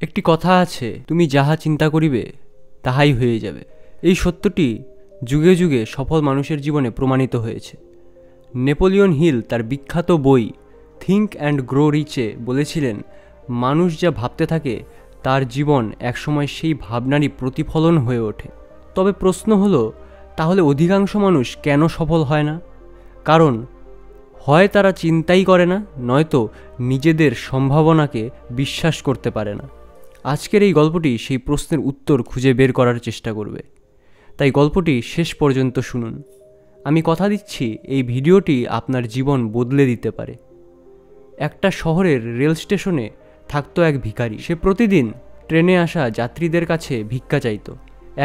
একটি কথা আছে, তুমি যাহা চিন্তা করিবে তাহাই হয়ে যাবে। এই সত্যটি যুগে যুগে সফল মানুষের জীবনে প্রমাণিত হয়েছে। নেপোলিয়ন হিল তার বিখ্যাত বই থিঙ্ক অ্যান্ড গ্রো রিচে বলেছিলেন, মানুষ যা ভাবতে থাকে তার জীবন একসময় সেই ভাবনারই প্রতিফলন হয়ে ওঠে। তবে প্রশ্ন হলো, তাহলে অধিকাংশ মানুষ কেন সফল হয় না? কারণ হয় তারা চিন্তাই করে না, নয়তো নিজেদের সম্ভাবনাকে বিশ্বাস করতে পারে না। আজকের এই গল্পটি সেই প্রশ্নের উত্তর খুঁজে বের করার চেষ্টা করবে, তাই গল্পটি শেষ পর্যন্ত শুনুন। আমি কথা দিচ্ছি, এই ভিডিওটি আপনার জীবন বদলে দিতে পারে। একটা শহরের রেল স্টেশনে থাকতো এক ভিখারি। সে প্রতিদিন ট্রেনে আসা যাত্রীদের কাছে ভিক্ষা চাইত।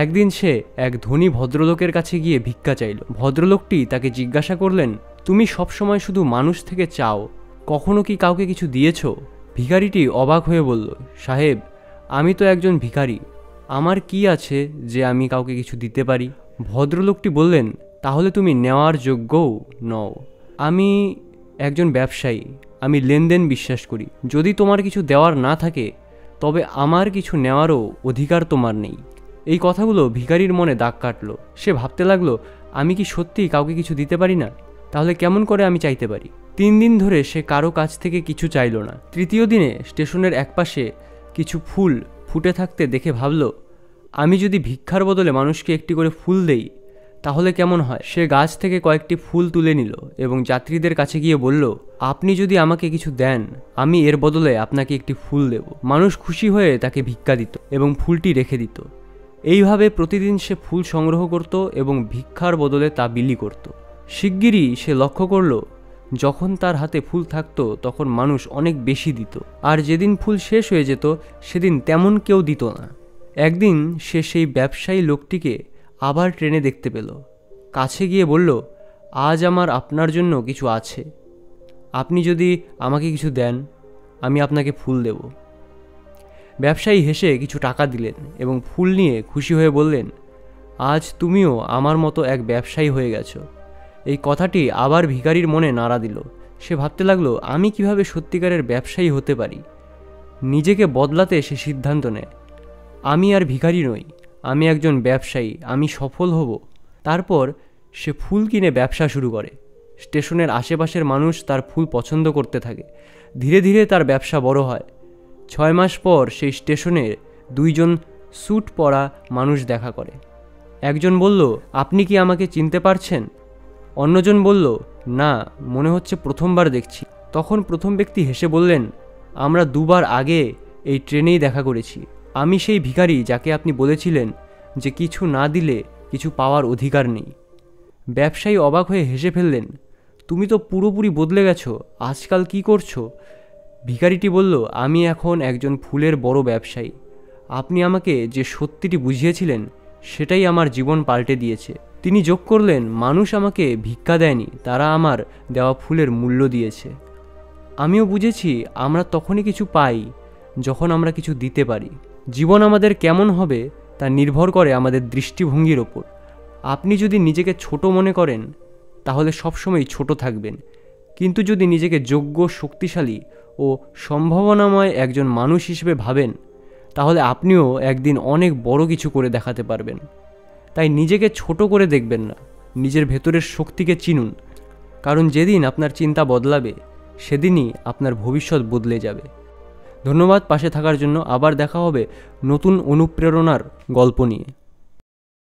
একদিন সে এক ধনী ভদ্রলোকের কাছে গিয়ে ভিক্ষা চাইল। ভদ্রলোকটি তাকে জিজ্ঞাসা করলেন, তুমি সবসময় শুধু মানুষ থেকে চাও, কখনো কি কাউকে কিছু দিয়েছ? ভিখারিটি অবাক হয়ে বলল, সাহেব, আমি তো একজন ভিখারি, আমার কি আছে যে আমি কাউকে কিছু দিতে পারি? ভদ্রলোকটি বললেন, তাহলে তুমি নেওয়ার যোগ্যও নও। আমি একজন ব্যবসায়ী, আমি লেনদেন বিশ্বাস করি। যদি তোমার কিছু দেওয়ার না থাকে, তবে আমার কিছু নেওয়ারও অধিকার তোমার নেই। এই কথাগুলো ভিখারির মনে দাগ কাটল। সে ভাবতে লাগলো, আমি কি সত্যিই কাউকে কিছু দিতে পারি না? তাহলে কেমন করে আমি চাইতে পারি? 3 দিন ধরে সে কারো কাছ থেকে কিছু চাইল না। তৃতীয় দিনে স্টেশনের একপাশে কিছু ফুল ফুটে থাকতে দেখে ভাবল, আমি যদি ভিক্ষার বদলে মানুষকে একটি করে ফুল দেই তাহলে কেমন হয়? সে গাছ থেকে কয়েকটি ফুল তুলে নিল এবং যাত্রীদের কাছে গিয়ে বলল, আপনি যদি আমাকে কিছু দেন, আমি এর বদলে আপনাকে একটি ফুল দেব। মানুষ খুশি হয়ে তাকে ভিক্ষা দিত এবং ফুলটি রেখে দিত। এইভাবে প্রতিদিন সে ফুল সংগ্রহ করত এবং ভিক্ষার বদলে তা বিলি করত। শিগগিরই সে লক্ষ্য করল, যখন তার হাতে ফুল থাকতো তখন মানুষ অনেক বেশি দিত, আর যেদিন ফুল শেষ হয়ে যেত সেদিন তেমন কেউ দিত না। একদিন সে সেই ব্যবসায়ী লোকটিকে আবার ট্রেনে দেখতে পেল। কাছে গিয়ে বলল, আজ আমার আপনার জন্য কিছু আছে, আপনি যদি আমাকে কিছু দেন, আমি আপনাকে ফুল দেব। ব্যবসায়ী হেসে কিছু টাকা দিলেন এবং ফুল নিয়ে খুশি হয়ে বললেন, আজ তুমিও আমার মতো এক ব্যবসায়ী হয়ে গেছো। এই কথাটি আবার ভিখারির মনে নাড়া দিল। সে ভাবতে লাগলো, আমি কিভাবে সত্যিকারের ব্যবসায়ী হতে পারি? নিজেকে বদলাতে সে সিদ্ধান্ত নেয়, আমি আর ভিখারি নই, আমি একজন ব্যবসায়ী, আমি সফল হব। তারপর সে ফুল কিনে ব্যবসা শুরু করে। স্টেশনের আশেপাশের মানুষ তার ফুল পছন্দ করতে থাকে। ধীরে ধীরে তার ব্যবসা বড় হয়। 6 মাস পর সেই স্টেশনে 2 জন স্যুট পরা মানুষ দেখা করে। একজন বলল, আপনি কি আমাকে চিনতে পারছেন? অন্যজন বলল, না, মনে হচ্ছে প্রথমবার দেখছি। তখন প্রথম ব্যক্তি হেসে বললেন, আমরা 2 বার আগে এই ট্রেনেই দেখা করেছি। আমি সেই ভিখারি যাকে আপনি বলেছিলেন যে কিছু না দিলে কিছু পাওয়ার অধিকার নেই। ব্যবসায়ী অবাক হয়ে হেসে ফেললেন, তুমি তো পুরোপুরি বদলে গেছো, আজকাল কি করছো? ভিখারিটি বলল, আমি এখন একজন ফুলের বড় ব্যবসায়ী। আপনি আমাকে যে সত্যিটি বুঝিয়েছিলেন সেটাই আমার জীবন পাল্টে দিয়েছে। তিনি যোগ করলেন, মানুষ আমাকে ভিক্ষা দেয়নি, তারা আমার দেওয়া ফুলের মূল্য দিয়েছে। আমিও বুঝেছি, আমরা তখনই কিছু পাই যখন আমরা কিছু দিতে পারি। জীবন আমাদের কেমন হবে তা নির্ভর করে আমাদের দৃষ্টিভঙ্গির ওপর। আপনি যদি নিজেকে ছোট মনে করেন তাহলে সবসময় ছোট থাকবেন, কিন্তু যদি নিজেকে যোগ্য, শক্তিশালী ও সম্ভাবনাময় একজন মানুষ হিসেবে ভাবেন তাহলে আপনিও একদিন অনেক বড় কিছু করে দেখাতে পারবেন। তাই নিজেকে ছোট করে দেখবেন না, নিজের ভেতরের শক্তিকে চিনুন, কারণ যেদিন আপনার চিন্তা বদলাবে সেদিনই আপনার ভবিষ্যৎ বদলে যাবে। ধন্যবাদ পাশে থাকার জন্য। আবার দেখা হবে নতুন অনুপ্রেরণার গল্প নিয়ে।